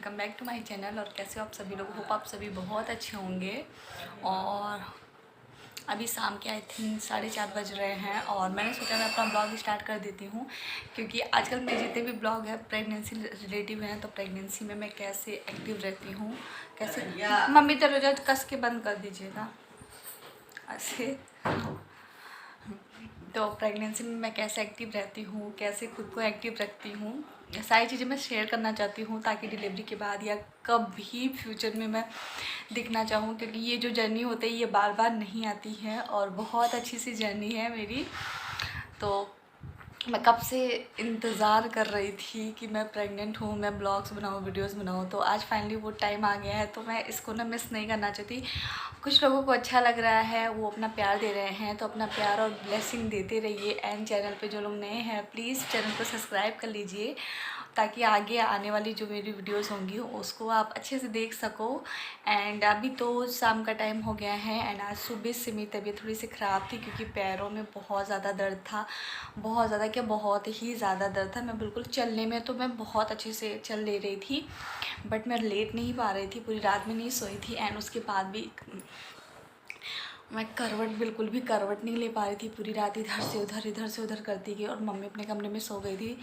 Welcome back to my channel. और कैसे हो आप सभी लोग? होप आप सभी बहुत अच्छे होंगे। और अभी शाम के आई थिंक 4:30 बज रहे हैं और मैंने सोचा मैं अपना ब्लॉग स्टार्ट कर देती हूँ, क्योंकि आजकल मेरे जितने भी ब्लॉग है प्रेगनेंसी रिलेटिव हैं। तो प्रेगनेंसी में मैं कैसे एक्टिव रहती हूँ, कैसे मम्मी दरवाजा कस के बंद कर दीजिएगा ऐसे। तो प्रेगनेंसी में मैं कैसे एक्टिव रहती हूँ, कैसे खुद को एक्टिव रखती हूँ, सारी चीज़ें मैं शेयर करना चाहती हूँ, ताकि डिलीवरी के बाद या कभी फ्यूचर में मैं दिखना चाहूँ। क्योंकि ये जो जर्नी होती है ये बार बार नहीं आती है और बहुत अच्छी सी जर्नी है मेरी। तो मैं कब से इंतज़ार कर रही थी कि मैं प्रेग्नेंट हूँ, मैं ब्लॉग्स बनाऊँ, वीडियोस बनाऊँ। तो आज फाइनली वो टाइम आ गया है, तो मैं इसको ना मिस नहीं करना चाहती। कुछ लोगों को अच्छा लग रहा है, वो अपना प्यार दे रहे हैं, तो अपना प्यार और ब्लेसिंग देते रहिए। एंड चैनल पे जो लोग नए हैं प्लीज़ चैनल को सब्सक्राइब कर लीजिए, ताकि आगे आने वाली जो मेरी वीडियोस होंगी उसको आप अच्छे से देख सको। एंड अभी तो शाम का टाइम हो गया है एंड आज सुबह से मेरी तबीयत थोड़ी सी ख़राब थी, क्योंकि पैरों में बहुत ज़्यादा दर्द था। बहुत ज़्यादा क्या, बहुत ही ज़्यादा दर्द था। मैं बिल्कुल चलने में तो मैं बहुत अच्छे से चल ले रही थी, बट मैं लेट नहीं पा रही थी, पूरी रात में नहीं सोई थी। एंड उसके बाद भी मैं बिल्कुल भी करवट नहीं ले पा रही थी पूरी रात। इधर से उधर करती गई और मम्मी अपने कमरे में सो गई थी।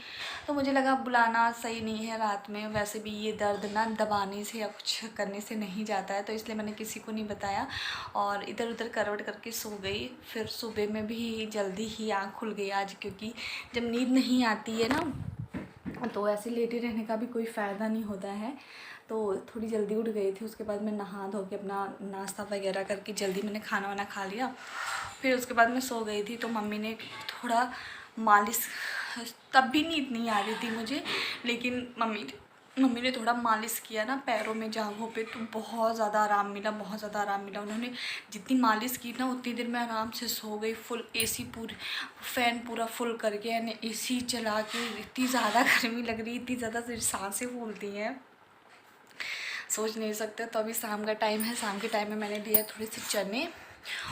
तो मुझे लगा बुलाना सही नहीं है रात में, वैसे भी ये दर्द ना दबाने से या कुछ करने से नहीं जाता है, तो इसलिए मैंने किसी को नहीं बताया और इधर उधर करवट करके सो गई। फिर सुबह में भी जल्दी ही आँख खुल गई आज, क्योंकि जब नींद नहीं आती है ना तो ऐसे लेटे रहने का भी कोई फ़ायदा नहीं होता है। तो थोड़ी जल्दी उठ गई थी। उसके बाद मैं नहा धो के अपना नाश्ता वगैरह करके जल्दी मैंने खाना वाना खा लिया। फिर उसके बाद मैं सो गई थी। तो मम्मी ने थोड़ा मालिश, तब भी नींद नहीं आ रही थी मुझे, लेकिन मम्मी ने थोड़ा मालिश किया ना पैरों में, जांघों पे, तो बहुत ज़्यादा आराम मिला, बहुत ज़्यादा आराम मिला। उन्होंने जितनी मालिश की ना उतनी देर में आराम से सो गई। फुल एसी, पूरी फ़ैन पूरा फुल करके यानी एसी चला के। इतनी ज़्यादा गर्मी लग रही, इतनी ज़्यादा सांसें फूलती हैं, सोच नहीं सकते। तो अभी शाम का टाइम है, शाम के टाइम में मैंने लिया थोड़े से चने,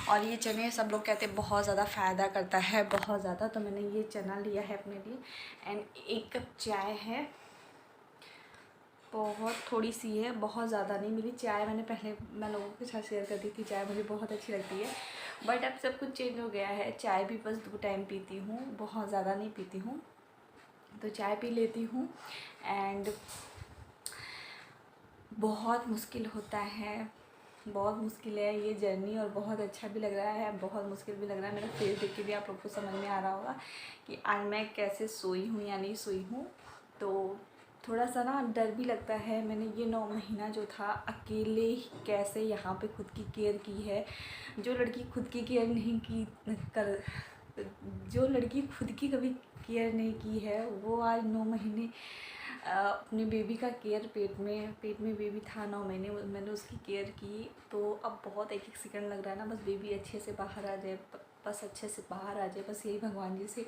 और ये चने सब लोग कहते हैं बहुत ज़्यादा फ़ायदा करता है, बहुत ज़्यादा। तो मैंने ये चना लिया है अपने लिए। एंड 1 कप चाय है, बहुत थोड़ी सी है, बहुत ज़्यादा नहीं। मेरी चाय मैं लोगों के साथ शेयर करती थी, चाय मुझे बहुत अच्छी लगती है, बट अब सब कुछ चेंज हो गया है। चाय भी बस 2 टाइम पीती हूँ, बहुत ज़्यादा नहीं पीती हूँ। तो चाय पी लेती हूँ। एंड बहुत मुश्किल होता है, बहुत मुश्किल है ये जर्नी, और बहुत अच्छा भी लग रहा है, बहुत मुश्किल भी लग रहा है। मेरा फेस देख के भी आप लोग को समझ में आ रहा होगा कि आज मैं कैसे सोई हूँ या नहीं सोई हूँ। तो थोड़ा सा ना डर भी लगता है। मैंने ये 9 महीना जो था अकेले कैसे यहाँ पे खुद की केयर की है। जो लड़की खुद की केयर नहीं की कर जो लड़की खुद की कभी केयर नहीं की है, वो आज 9 महीने अपने बेबी का केयर, पेट में बेबी था 9 महीने, मैंने उसकी केयर की। तो अब बहुत एक सेकंड लग रहा है ना, बस बेबी अच्छे से बाहर आ जाए, बस अच्छे से बाहर आ जाए। बस यही भगवान जी से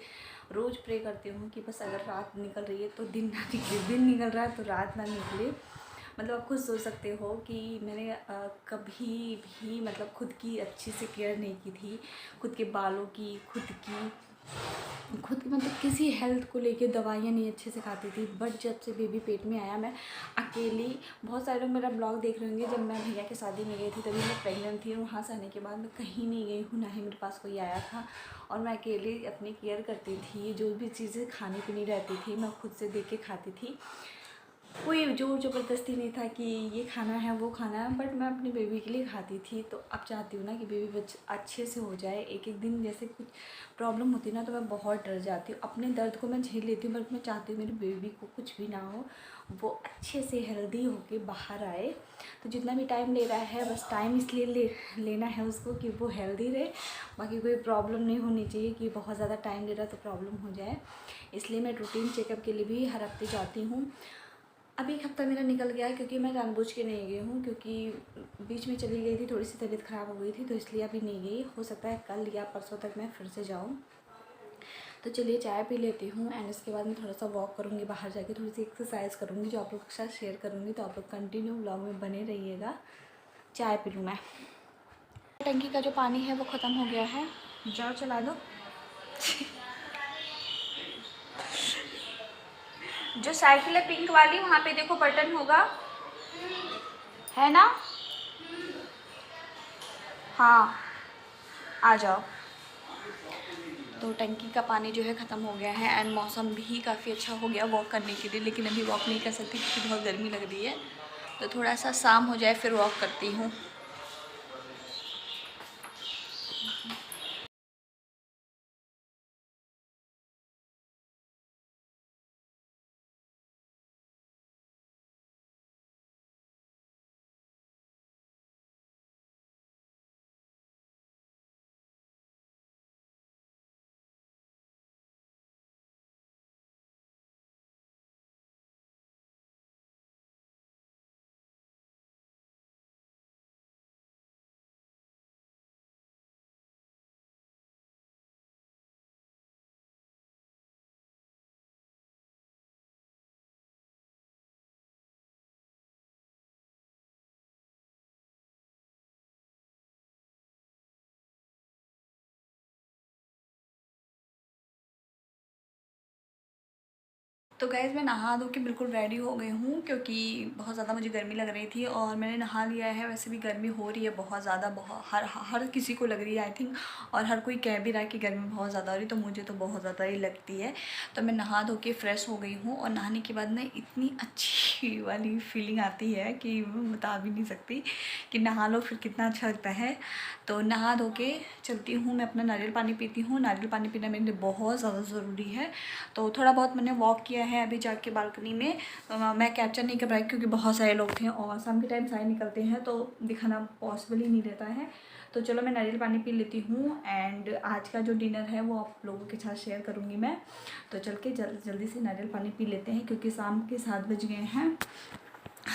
रोज़ प्रे करती हूँ कि बस अगर रात निकल रही है तो दिन ना निकले, दिन निकल रहा है तो रात ना निकले। मतलब आप खुद सोच सकते हो कि मैंने कभी भी मतलब खुद की अच्छे से केयर नहीं की थी, खुद के बालों की, खुद की मतलब किसी हेल्थ को लेके दवाइयाँ नहीं अच्छे से खाती थी। बट जब से बेबी पेट में आया, मैं अकेली, बहुत सारे लोग मेरा ब्लॉग देख रहे होंगे, जब मैं भैया की शादी में गई थी तभी मैं प्रेग्नेंट थी। वहाँ से आने के बाद मैं कहीं नहीं गई हूँ, ना ही मेरे पास कोई आया था, और मैं अकेले अपनी केयर करती थी। जो भी चीज़ें खानी पीनी रहती थी मैं खुद से देख के खाती थी, कोई जोर ज़बरदस्ती नहीं था कि ये खाना है वो खाना है, बट मैं अपने बेबी के लिए खाती थी। तो अब चाहती हूँ ना कि बेबी अच्छे से हो जाए। एक दिन जैसे कुछ प्रॉब्लम होती है ना तो मैं बहुत डर जाती हूँ। अपने दर्द को मैं झेल लेती हूँ, बट मैं चाहती हूँ मेरी बेबी को कुछ भी ना हो, वो अच्छे से हेल्दी होके बाहर आए। तो जितना भी टाइम ले रहा है, बस टाइम इसलिए लेना है उसको कि वो हेल्दी रहे, बाकी कोई प्रॉब्लम नहीं होनी चाहिए कि बहुत ज़्यादा टाइम ले रहा है तो प्रॉब्लम हो जाए। इसलिए मैं रूटीन चेकअप के लिए भी हर हफ्ते जाती हूँ। अभी 1 हफ्ता मेरा निकल गया है, क्योंकि मैं जानबूझ के नहीं गई हूँ, क्योंकि बीच में चली गई थी, थोड़ी सी तबीयत ख़राब हो गई थी, तो इसलिए अभी नहीं गई। हो सकता है कल या परसों तक मैं फिर से जाऊँ। तो चलिए चाय पी लेती हूँ एंड उसके बाद मैं थोड़ा सा वॉक करूँगी, बाहर जाके थोड़ी सी एक्सरसाइज करूँगी, जो आप लोग के साथ शेयर करूँगी। तो आप लोग कंटिन्यू ब्लॉग में बने रहिएगा। चाय पी लूँ मैं। टंकी का जो पानी है वो ख़त्म हो गया है, जाओ चला दो। जो साइकिल है पिंक वाली, वहाँ पे देखो बटन होगा, है ना? हाँ, आ जाओ। तो टंकी का पानी जो है ख़त्म हो गया है एंड मौसम भी काफ़ी अच्छा हो गया वॉक करने के लिए, लेकिन अभी वॉक नहीं कर सकती क्योंकि बहुत गर्मी लग रही है। तो थोड़ा सा शाम हो जाए फिर वॉक करती हूँ। तो गाइज़ मैं नहा धो के बिल्कुल रेडी हो गई हूँ क्योंकि बहुत ज़्यादा मुझे गर्मी लग रही थी और मैंने नहा लिया है। वैसे भी गर्मी हो रही है बहुत ज़्यादा, बहुत हर किसी को लग रही है आई थिंक, और हर कोई कह भी रहा है कि गर्मी बहुत ज़्यादा हो रही है, तो मुझे तो बहुत ज़्यादा ही लगती है। तो मैं नहा धो के फ़्रेश हो गई हूँ और नहाने के बाद ना इतनी अच्छी वाली फीलिंग आती है कि मैं बता भी नहीं सकती कि नहा लो फिर कितना अच्छा लगता है। तो नहा धो के चलती हूँ, मैं अपना नारियल पानी पीती हूँ। नारियल पानी पीना मेरे लिए बहुत ज़्यादा ज़रूरी है। तो थोड़ा बहुत मैंने वॉक किया है अभी जाके बालकनी में। मैं कैप्चर नहीं कर पाई क्योंकि बहुत सारे लोग थे और शाम के टाइम सारे निकलते हैं तो दिखाना पॉसिबल ही नहीं रहता है। तो चलो मैं नारियल पानी पी लेती हूँ एंड आज का जो डिनर है वो आप लोगों के साथ शेयर करूँगी मैं। तो चल के जल्दी से नारियल पानी पी लेते हैं क्योंकि शाम के 7 बज गए हैं।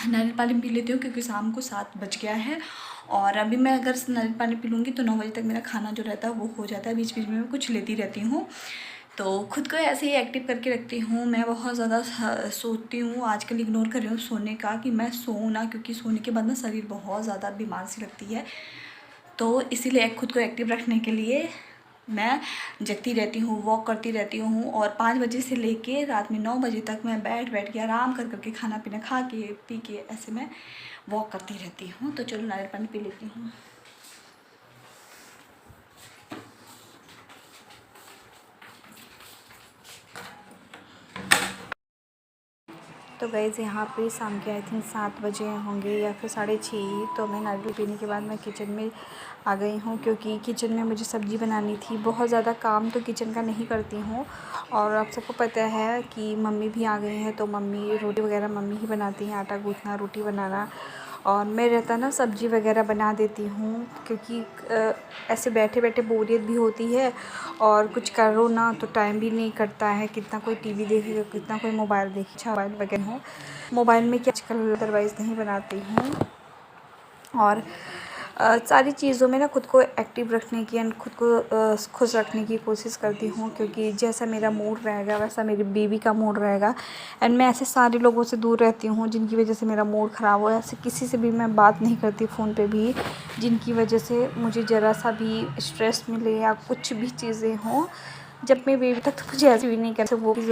नारियल पानी पी लेती हूँ क्योंकि शाम को 7 बज गया है और अभी मैं अगर नारियल पानी पी लूँगी तो 9 बजे तक मेरा खाना जो रहता है वो हो जाता है। बीच बीच में मैं कुछ लेती रहती हूँ, तो खुद को ऐसे ही एक्टिव करके रखती हूँ। मैं बहुत ज़्यादा सोती हूँ, आजकल इग्नोर कर रही हूँ सोने का कि मैं सोऊँ ना, क्योंकि सोने के बाद ना शरीर बहुत ज़्यादा बीमार सी लगती है। तो इसीलिए खुद को एक्टिव रखने के लिए मैं जगती रहती हूँ, वॉक करती रहती हूँ और 5 बजे से लेके रात में 9 बजे तक मैं बैठ के आराम करके खाना पीना खा के पी के ऐसे मैं वॉक करती रहती हूँ। तो चलो नारियल पानी पी लेती हूँ। तो गाइज़ यहाँ पे शाम के आई थिंक 7 बजे होंगे या फिर 6:30। तो मैं नारियल पीने के बाद मैं किचन में आ गई हूँ क्योंकि किचन में मुझे सब्ज़ी बनानी थी। बहुत ज़्यादा काम तो किचन का नहीं करती हूँ और आप सबको पता है कि मम्मी भी आ गई हैं तो मम्मी रोटी वगैरह मम्मी ही बनाती हैं, आटा गूँथना, रोटी बनाना, और मैं रहता ना सब्ज़ी वगैरह बना देती हूँ क्योंकि ऐसे बैठे बैठे बोरियत भी होती है और कुछ करो ना तो टाइम भी नहीं कटता है। कितना कोई टीवी देखेगा, कितना कोई मोबाइल देखे, अच्छा मोबाइल वगैरह हो, मोबाइल में क्या आजकल अदरवाइज़ नहीं बनाती हूँ। और सारी चीज़ों में ना खुद को एक्टिव रखने की एंड खुद को खुश रखने की कोशिश करती हूँ क्योंकि जैसा मेरा मूड रहेगा वैसा मेरी बेबी का मूड रहेगा। एंड मैं ऐसे सारे लोगों से दूर रहती हूँ जिनकी वजह से मेरा मूड ख़राब हो। ऐसे किसी से भी मैं बात नहीं करती फ़ोन पे भी जिनकी वजह से मुझे ज़रा सा भी स्ट्रेस मिले या कुछ भी चीज़ें हों। जब मैं बेबी तक तो मुझे ऐसे भी नहीं कर वो भी।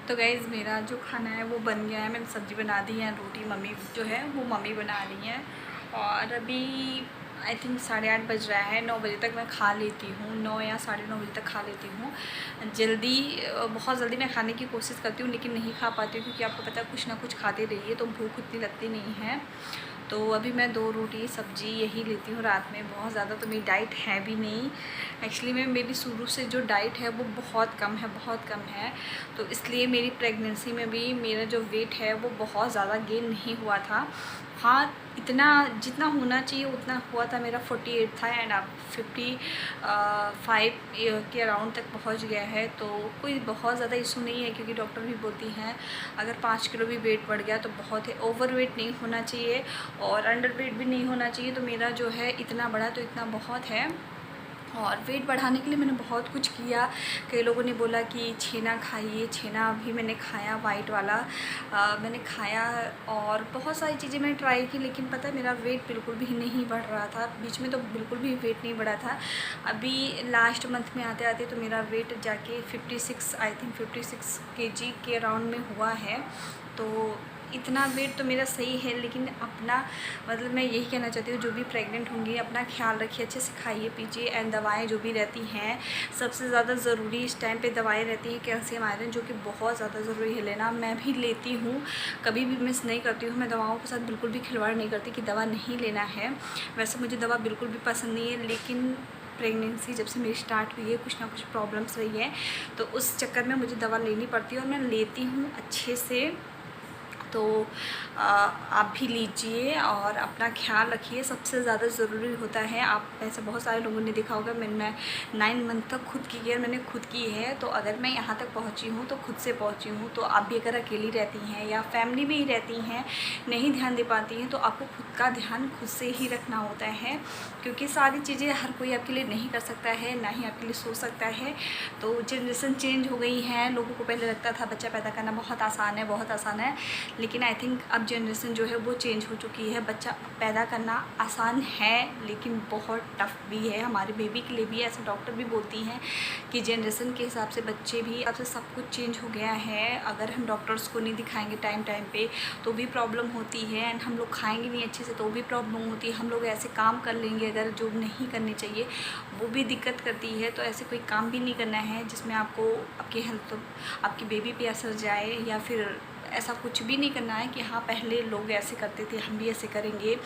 तो गाइज़ मेरा जो खाना है वो बन गया है। मैंने सब्ज़ी बना दी है, रोटी मम्मी जो है वो मम्मी बना रही हैं और अभी आई थिंक 8:30 बज रहा है। 9 बजे तक मैं खा लेती हूँ, 9 या 9:30 बजे तक खा लेती हूँ। जल्दी, बहुत जल्दी मैं खाने की कोशिश करती हूँ लेकिन नहीं खा पाती हूँ, क्योंकि आपको पता है कुछ ना कुछ खाते रहिए तो भूख उतनी लगती नहीं है। तो अभी मैं 2 रोटी सब्जी यही लेती हूँ रात में। बहुत ज़्यादा तो मेरी डाइट है भी नहीं एक्चुअली में। मेरी शुरू से जो डाइट है वो बहुत कम है, बहुत कम है। तो इसलिए मेरी प्रेगनेंसी में भी मेरा जो वेट है वो बहुत ज़्यादा गेन नहीं हुआ था। हाँ, इतना जितना होना चाहिए उतना हुआ था। मेरा 48 था एंड अब 55 के अराउंड तक पहुंच गया है। तो कोई बहुत ज़्यादा इशू नहीं है, क्योंकि डॉक्टर भी बोलती हैं अगर 5 किलो भी वेट बढ़ गया तो बहुत है। ओवर वेट नहीं होना चाहिए और अंडर वेट भी नहीं होना चाहिए। तो मेरा जो है इतना बड़ा तो इतना बहुत है। और वेट बढ़ाने के लिए मैंने बहुत कुछ किया। कई लोगों ने बोला कि छेना खाइए, छेना भी मैंने खाया, वाइट वाला मैंने खाया, और बहुत सारी चीज़ें मैंने ट्राई की, लेकिन पता है मेरा वेट बिल्कुल भी नहीं बढ़ रहा था। बीच में तो बिल्कुल भी वेट नहीं बढ़ा था। अभी लास्ट मंथ में आते आते तो मेरा वेट जाके 56, आई थिंक 56 kg के अराउंड में हुआ है। तो इतना वेट तो मेरा सही है, लेकिन अपना मतलब मैं यही कहना चाहती हूँ, जो भी प्रेग्नेंट होंगी अपना ख्याल रखिए, अच्छे से खाइए पीजिए। एंड दवाएं जो भी रहती हैं, सबसे ज़्यादा ज़रूरी इस टाइम पे दवाएं रहती हैं कैल्शियम आयरन, जो कि बहुत ज़्यादा ज़रूरी है लेना। मैं भी लेती हूँ, कभी भी मिस नहीं करती हूँ। मैं दवाओं के साथ बिल्कुल भी खिलवाड़ नहीं करती कि दवा नहीं लेना है। वैसे मुझे दवा बिल्कुल भी पसंद नहीं है, लेकिन प्रेगनेंसी जब से मेरी स्टार्ट हुई है कुछ ना कुछ प्रॉब्लम्स रही है, तो उस चक्कर में मुझे दवा लेनी पड़ती है और मैं लेती हूँ अच्छे से। तो आप भी लीजिए और अपना ख्याल रखिए, सबसे ज़्यादा ज़रूरी होता है। आप ऐसे बहुत सारे लोगों ने देखा होगा, मैं 9 मंथ तक खुद की केयर मैंने खुद की है। तो अगर मैं यहाँ तक पहुँची हूँ तो खुद से पहुँची हूँ। तो आप भी अगर अकेली रहती हैं या फैमिली में ही रहती हैं, नहीं ध्यान दे पाती हैं, तो आपको खुद का ध्यान खुद से ही रखना होता है, क्योंकि सारी चीज़ें हर कोई आपके लिए नहीं कर सकता है, ना ही आपके लिए सोच सकता है। तो जनरेशन चेंज हो गई है। लोगों को पहले लगता था बच्चा पैदा करना बहुत आसान है, बहुत आसान है, लेकिन आई थिंक अब जनरेशन जो है वो चेंज हो चुकी है। बच्चा पैदा करना आसान है लेकिन बहुत टफ भी है हमारे बेबी के लिए भी। ऐसा डॉक्टर भी बोलती हैं कि जनरेशन के हिसाब से बच्चे भी, अब से सब कुछ चेंज हो गया है। अगर हम डॉक्टर्स को नहीं दिखाएंगे टाइम टाइम पे तो भी प्रॉब्लम होती है, एंड हम लोग खाएंगे नहीं अच्छे से तो भी प्रॉब्लम होती है। हम लोग ऐसे काम कर लेंगे अगर जो नहीं करने चाहिए, वो भी दिक्कत करती है। तो ऐसे कोई काम भी नहीं करना है जिसमें आपको आपकी हेल्थ, आपकी बेबी पे असर जाए, या फिर ऐसा कुछ भी नहीं करना है कि हाँ पहले लोग ऐसे करते थे हम भी ऐसे करेंगे।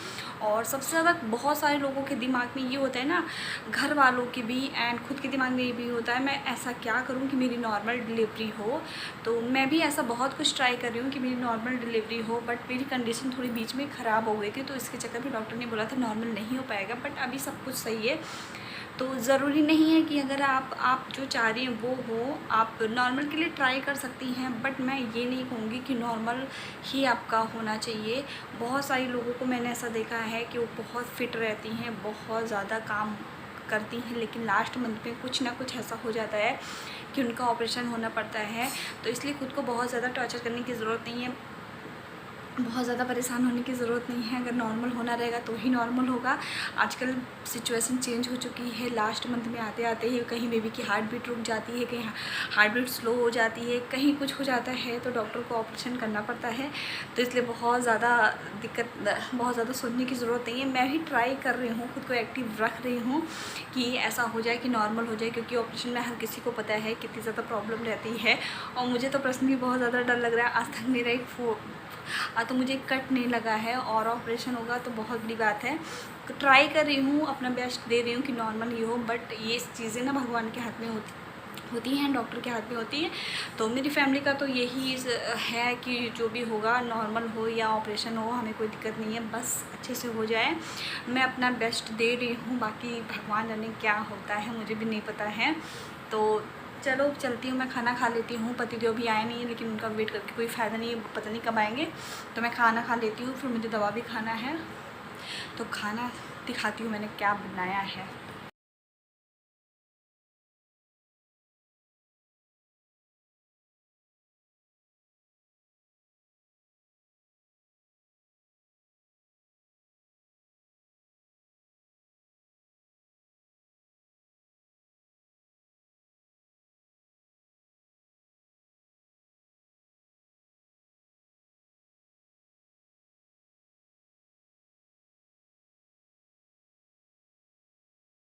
और सबसे ज़्यादा बहुत सारे लोगों के दिमाग में ये होता है ना, घर वालों के भी एंड खुद के दिमाग में ये भी होता है मैं ऐसा क्या करूँ कि मेरी नॉर्मल डिलीवरी हो। तो मैं भी ऐसा बहुत कुछ ट्राई कर रही हूँ कि मेरी नॉर्मल डिलीवरी हो, बट मेरी कंडीशन थोड़ी बीच में ख़राब हो गई थी, तो इसके चक्कर में डॉक्टर ने बोला था नॉर्मल नहीं हो पाएगा। बट अभी सब कुछ सही है। तो ज़रूरी नहीं है कि अगर आप जो चाह रही हैं वो हो। आप नॉर्मल के लिए ट्राई कर सकती हैं, बट मैं ये नहीं कहूँगी कि नॉर्मल ही आपका होना चाहिए। बहुत सारे लोगों को मैंने ऐसा देखा है कि वो बहुत फिट रहती हैं, बहुत ज़्यादा काम करती हैं, लेकिन लास्ट मंथ में कुछ ना कुछ ऐसा हो जाता है कि उनका ऑपरेशन होना पड़ता है। तो इसलिए खुद को बहुत ज़्यादा टॉर्चर करने की ज़रूरत नहीं है, बहुत ज़्यादा परेशान होने की ज़रूरत नहीं है। अगर नॉर्मल होना रहेगा तो ही नॉर्मल होगा। आजकल सिचुएशन चेंज हो चुकी है। लास्ट मंथ में आते आते ही कहीं बेबी की हार्ट बीट रुक जाती है, कहीं हार्ट बीट स्लो हो जाती है, कहीं कुछ हो जाता है, तो डॉक्टर को ऑपरेशन करना पड़ता है। तो इसलिए बहुत ज़्यादा दिक्कत, बहुत ज़्यादा सोचने की ज़रूरत नहीं है। मैं भी ट्राई कर रही हूँ, खुद को एक्टिव रख रही हूँ कि ऐसा हो जाए कि नॉर्मल हो जाए, क्योंकि ऑपरेशन में हर किसी को पता है कितनी ज़्यादा प्रॉब्लम रहती है। और मुझे तो पर्सनली बहुत ज़्यादा डर लग रहा है। आज तक मेरा एक तो मुझे कट नहीं लगा है, और ऑपरेशन होगा तो बहुत बड़ी बात है। तो ट्राई कर रही हूँ, अपना बेस्ट दे रही हूँ कि नॉर्मल ही हो, बट ये चीज़ें ना भगवान के हाथ में होती हैं, डॉक्टर के हाथ में होती है। तो मेरी फैमिली का तो यही है कि जो भी होगा नॉर्मल हो या ऑपरेशन हो, हमें कोई दिक्कत नहीं है, बस अच्छे से हो जाए। मैं अपना बेस्ट दे रही हूँ, बाकी भगवान जाने क्या होता है, मुझे भी नहीं पता है। तो चलो चलती हूँ, मैं खाना खा लेती हूँ। पतिदेव भी आए नहीं है, लेकिन उनका वेट करके कोई फ़ायदा नहीं है, पता नहीं कब आएंगे। तो मैं खाना खा लेती हूँ, फिर मुझे दवा भी खाना है। तो खाना दिखाती हूँ मैंने क्या बनाया है।